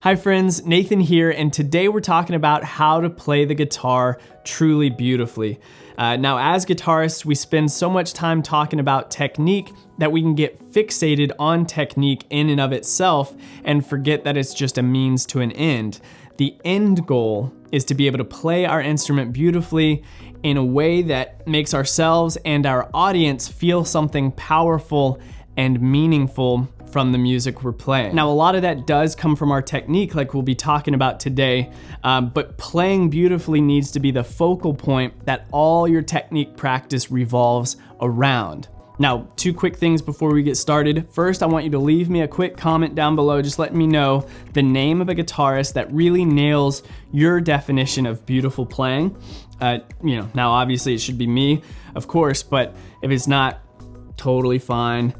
Hi friends, Nathan here, and today we're talking about how to play the guitar truly beautifully. Now, as guitarists, we spend so much time talking about technique that we can get fixated on technique in and of itself and forget that it's just a means to an end. The end goal is to be able to play our instrument beautifully in a way that makes ourselves and our audience feel something powerful and meaningful from the music we're playing. Now, a lot of that does come from our technique, like we'll be talking about today, but playing beautifully needs to be the focal point that all your technique practice revolves around. Now, two quick things before we get started. First, I want you to leave me a quick comment down below, just letting me know the name of a guitarist that really nails your definition of beautiful playing. Now obviously it should be me, of course, but if it's not, totally fine.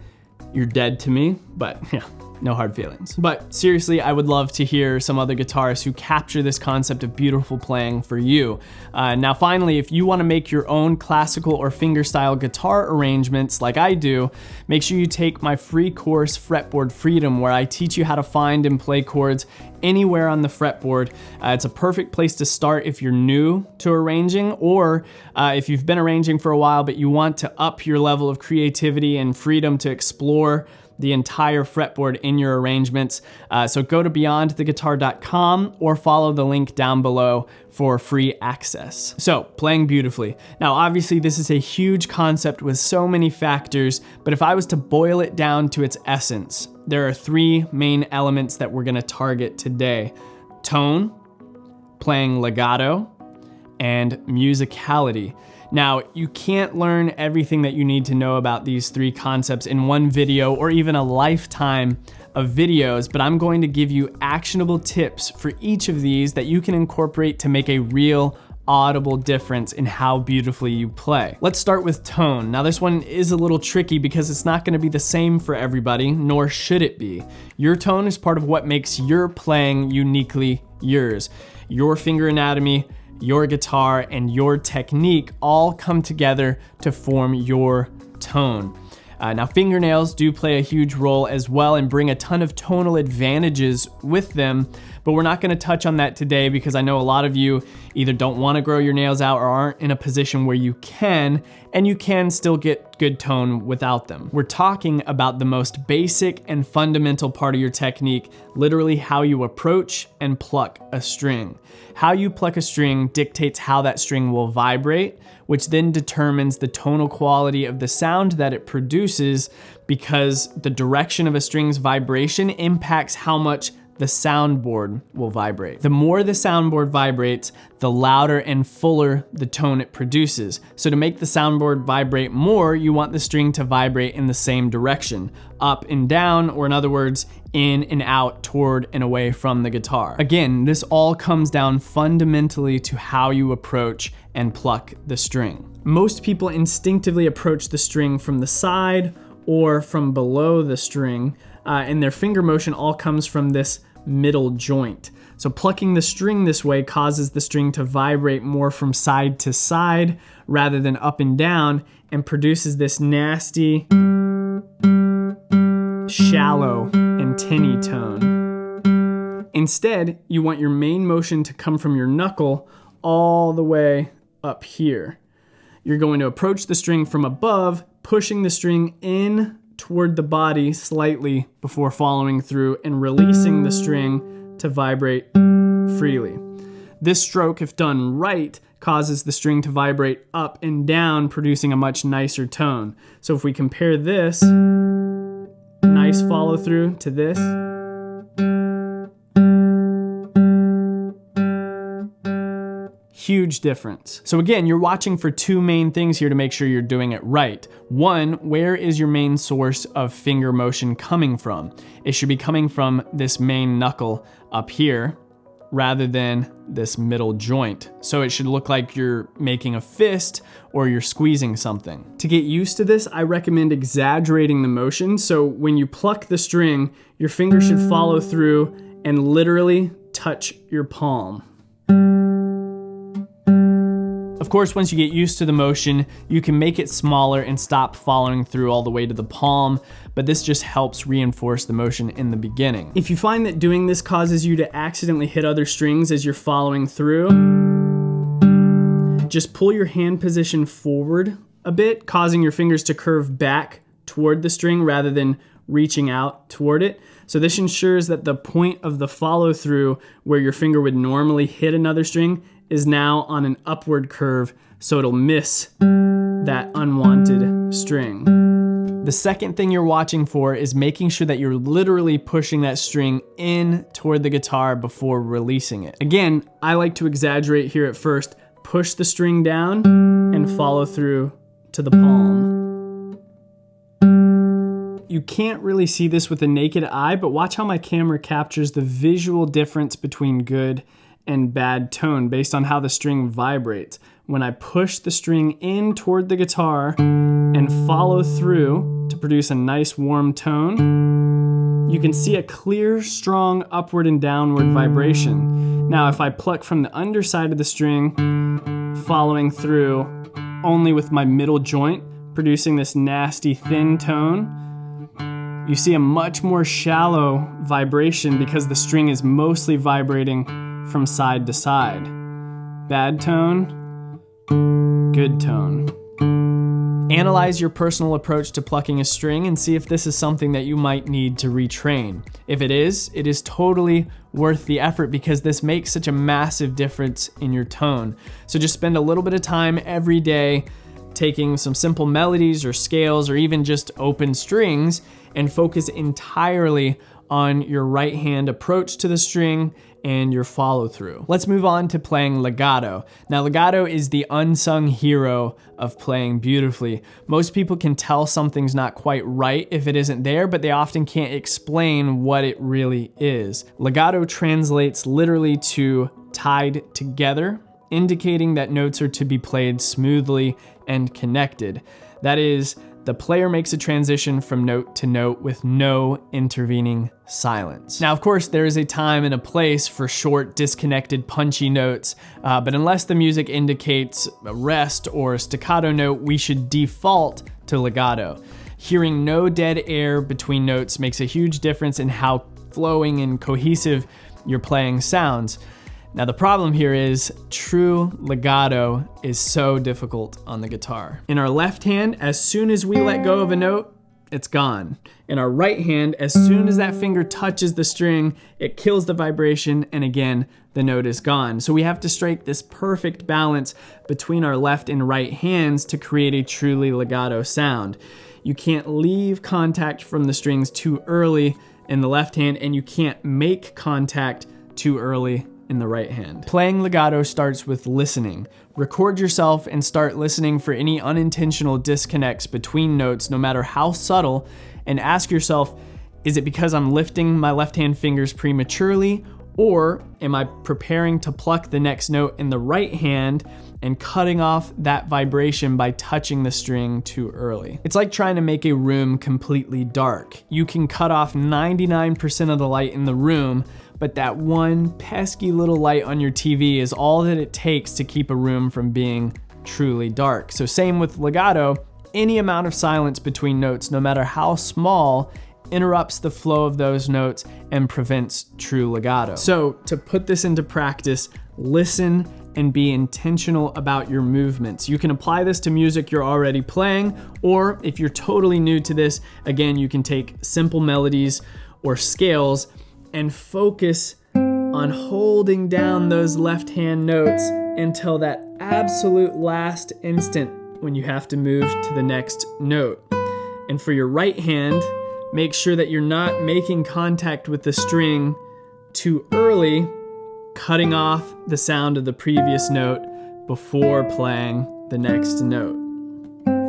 You're dead to me, but yeah, no hard feelings. But seriously, I would love to hear some other guitarists who capture this concept of beautiful playing for you. Now finally, if you want to make your own classical or fingerstyle guitar arrangements like I do, make sure you take my free course, Fretboard Freedom, where I teach you how to find and play chords anywhere on the fretboard. It's a perfect place to start if you're new to arranging, or if you've been arranging for a while but you want to up your level of creativity and freedom to explore the entire fretboard in your arrangements. So go to beyondtheguitar.com or follow the link down below for free access. So, playing beautifully. Now, obviously this is a huge concept with so many factors, but if I was to boil it down to its essence, there are three main elements that we're gonna target today: tone, playing legato, and musicality. Now, you can't learn everything that you need to know about these three concepts in one video or even a lifetime of videos, but I'm going to give you actionable tips for each of these that you can incorporate to make a real audible difference in how beautifully you play. Let's start with tone. Now, this one is a little tricky because it's not going to be the same for everybody, nor should it be. Your tone is part of what makes your playing uniquely yours. Your finger anatomy, your guitar, and your technique all come together to form your tone. Now, fingernails do play a huge role as well and bring a ton of tonal advantages with them, but we're not going to touch on that today because I know a lot of you either don't want to grow your nails out or aren't in a position where you can, and you can still get good tone without them. We're talking about the most basic and fundamental part of your technique, literally how you approach and pluck a string. How you pluck a string dictates how that string will vibrate, which then determines the tonal quality of the sound that it produces, because the direction of a string's vibration impacts how much the soundboard will vibrate. The more the soundboard vibrates, the louder and fuller the tone it produces. So to make the soundboard vibrate more, you want the string to vibrate in the same direction, up and down, or in other words, in and out, toward and away from the guitar. Again, this all comes down fundamentally to how you approach and pluck the string. Most people instinctively approach the string from the side or from below the string, and their finger motion all comes from this middle joint. So plucking the string this way causes the string to vibrate more from side to side rather than up and down, and produces this nasty, shallow, and tinny tone. Instead, you want your main motion to come from your knuckle all the way up here. You're going to approach the string from above, pushing the string in toward the body slightly before following through and releasing the string to vibrate freely. This stroke, if done right, causes the string to vibrate up and down, producing a much nicer tone. So if we compare this nice follow through to this, huge difference. So again, you're watching for two main things here to make sure you're doing it right. One, where is your main source of finger motion coming from? It should be coming from this main knuckle up here rather than this middle joint. So it should look like you're making a fist or you're squeezing something. To get used to this, I recommend exaggerating the motion. So when you pluck the string, your finger should follow through and literally touch your palm. Of course, once you get used to the motion, you can make it smaller and stop following through all the way to the palm, but this just helps reinforce the motion in the beginning. If you find that doing this causes you to accidentally hit other strings as you're following through, just pull your hand position forward a bit, causing your fingers to curve back toward the string rather than reaching out toward it. So this ensures that the point of the follow through where your finger would normally hit another string is now on an upward curve, so it'll miss that unwanted string. The second thing you're watching for is making sure that you're literally pushing that string in toward the guitar before releasing it. Again, I like to exaggerate here at first, push the string down and follow through to the palm. You can't really see this with the naked eye, but watch how my camera captures the visual difference between good and bad tone based on how the string vibrates. When I push the string in toward the guitar and follow through to produce a nice warm tone, you can see a clear, strong upward and downward vibration. Now, if I pluck from the underside of the string, following through only with my middle joint, producing this nasty thin tone, you see a much more shallow vibration because the string is mostly vibrating from side to side. Bad tone, good tone. Analyze your personal approach to plucking a string and see if this is something that you might need to retrain. If it is totally worth the effort because this makes such a massive difference in your tone. So just spend a little bit of time every day taking some simple melodies or scales or even just open strings and focus entirely on your right hand approach to the string and your follow through. Let's move on to playing legato. Now, legato is the unsung hero of playing beautifully. Most people can tell something's not quite right if it isn't there, but they often can't explain what it really is. Legato translates literally to tied together, indicating that notes are to be played smoothly and connected. That is, the player makes a transition from note to note with no intervening silence. Now, of course, there is a time and a place for short, disconnected, punchy notes, but unless the music indicates a rest or a staccato note, we should default to legato. Hearing no dead air between notes makes a huge difference in how flowing and cohesive your playing sounds. Now, the problem here is true legato is so difficult on the guitar. In our left hand, as soon as we let go of a note, it's gone. In our right hand, as soon as that finger touches the string, it kills the vibration, and again, the note is gone. So we have to strike this perfect balance between our left and right hands to create a truly legato sound. You can't leave contact from the strings too early in the left hand, and you can't make contact too early in the right hand. Playing legato starts with listening. Record yourself and start listening for any unintentional disconnects between notes, no matter how subtle, and ask yourself, is it because I'm lifting my left hand fingers prematurely, or am I preparing to pluck the next note in the right hand and cutting off that vibration by touching the string too early? It's like trying to make a room completely dark. You can cut off 99% of the light in the room, but that one pesky little light on your TV is all that it takes to keep a room from being truly dark. So same with legato, any amount of silence between notes, no matter how small, interrupts the flow of those notes and prevents true legato. So to put this into practice, listen and be intentional about your movements. You can apply this to music you're already playing, or if you're totally new to this, again, you can take simple melodies or scales and focus on holding down those left hand notes until that absolute last instant when you have to move to the next note. And for your right hand, make sure that you're not making contact with the string too early, cutting off the sound of the previous note before playing the next note.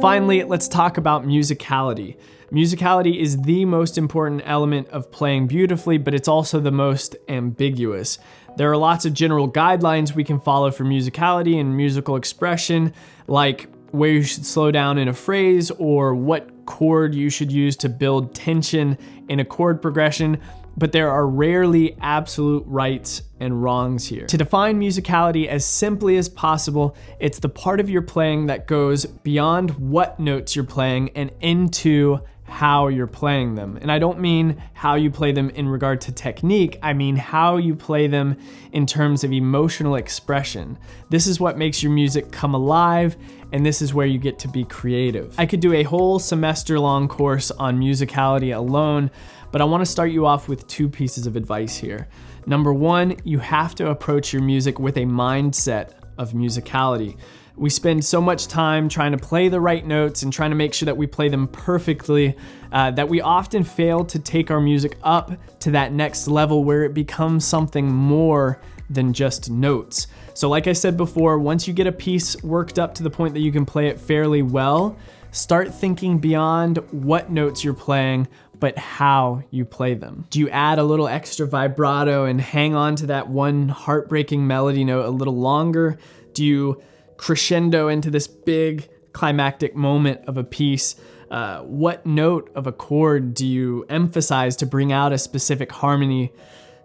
Finally, let's talk about musicality. Musicality is the most important element of playing beautifully, but it's also the most ambiguous. There are lots of general guidelines we can follow for musicality and musical expression, like where you should slow down in a phrase or what chord you should use to build tension in a chord progression. but there are rarely absolute rights and wrongs here. To define musicality as simply as possible, it's the part of your playing that goes beyond what notes you're playing and into how you're playing them. And I don't mean how you play them in regard to technique, I mean how you play them in terms of emotional expression. This is what makes your music come alive, and this is where you get to be creative. I could do a whole semester-long course on musicality alone, but I want to start you off with 2 pieces of advice here. Number 1, you have to approach your music with a mindset of musicality. We spend so much time trying to play the right notes and trying to make sure that we play them perfectly that we often fail to take our music up to that next level where it becomes something more than just notes. So like I said before, once you get a piece worked up to the point that you can play it fairly well, start thinking beyond what notes you're playing, but how you play them. Do you add a little extra vibrato and hang on to that one heartbreaking melody note a little longer? Do you crescendo into this big climactic moment of a piece? What note of a chord do you emphasize to bring out a specific harmony?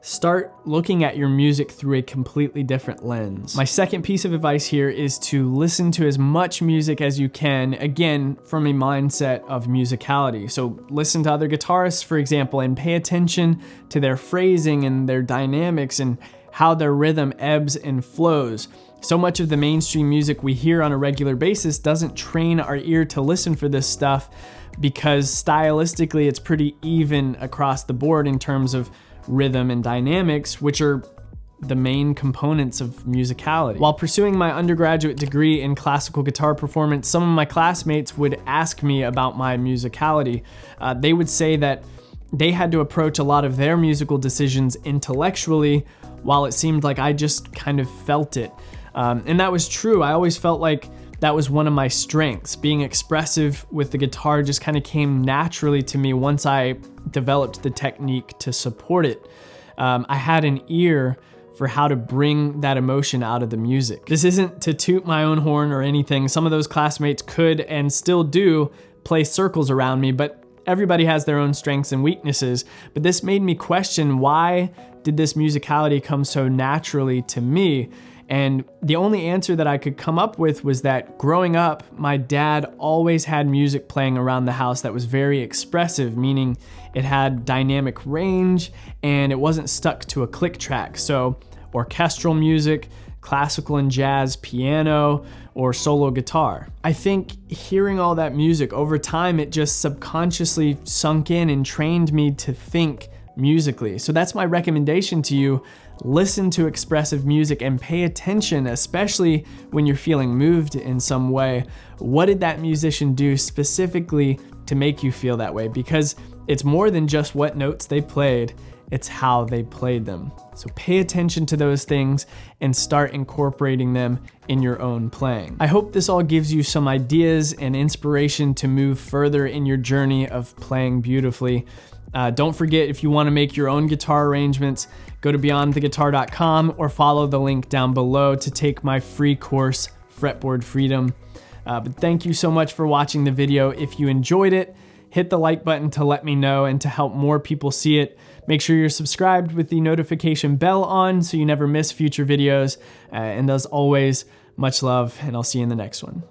Start looking at your music through a completely different lens. My second piece of advice here is to listen to as much music as you can, again, from a mindset of musicality. So listen to other guitarists, for example, and pay attention to their phrasing and their dynamics and how their rhythm ebbs and flows. So much of the mainstream music we hear on a regular basis doesn't train our ear to listen for this stuff because stylistically it's pretty even across the board in terms of rhythm and dynamics, which are the main components of musicality. While pursuing my undergraduate degree in classical guitar performance, some of my classmates would ask me about my musicality. They would say that they had to approach a lot of their musical decisions intellectually, while it seemed like I just kind of felt it. And that was true. I always felt like that was one of my strengths. Being expressive with the guitar just kind of came naturally to me once I developed the technique to support it. I had an ear for how to bring that emotion out of the music. This isn't to toot my own horn or anything. Some of those classmates could and still do play circles around me, but everybody has their own strengths and weaknesses. But this made me question, why did this musicality come so naturally to me? And the only answer that I could come up with was that growing up, my dad always had music playing around the house that was very expressive, meaning it had dynamic range and it wasn't stuck to a click track. So orchestral music, classical and jazz, piano, or solo guitar. I think hearing all that music over time, it just subconsciously sunk in and trained me to think musically. So that's my recommendation to you. Listen to expressive music and pay attention, especially when you're feeling moved in some way. What did that musician do specifically to make you feel that way? Because it's more than just what notes they played, it's how they played them. So pay attention to those things and start incorporating them in your own playing. I hope this all gives you some ideas and inspiration to move further in your journey of playing beautifully. Don't forget, if you want to make your own guitar arrangements, go to beyondtheguitar.com or follow the link down below to take my free course, Fretboard Freedom. But thank you so much for watching the video. If you enjoyed it, hit the like button to let me know and to help more people see it. Make sure you're subscribed with the notification bell on so you never miss future videos. And as always, much love, and I'll see you in the next one.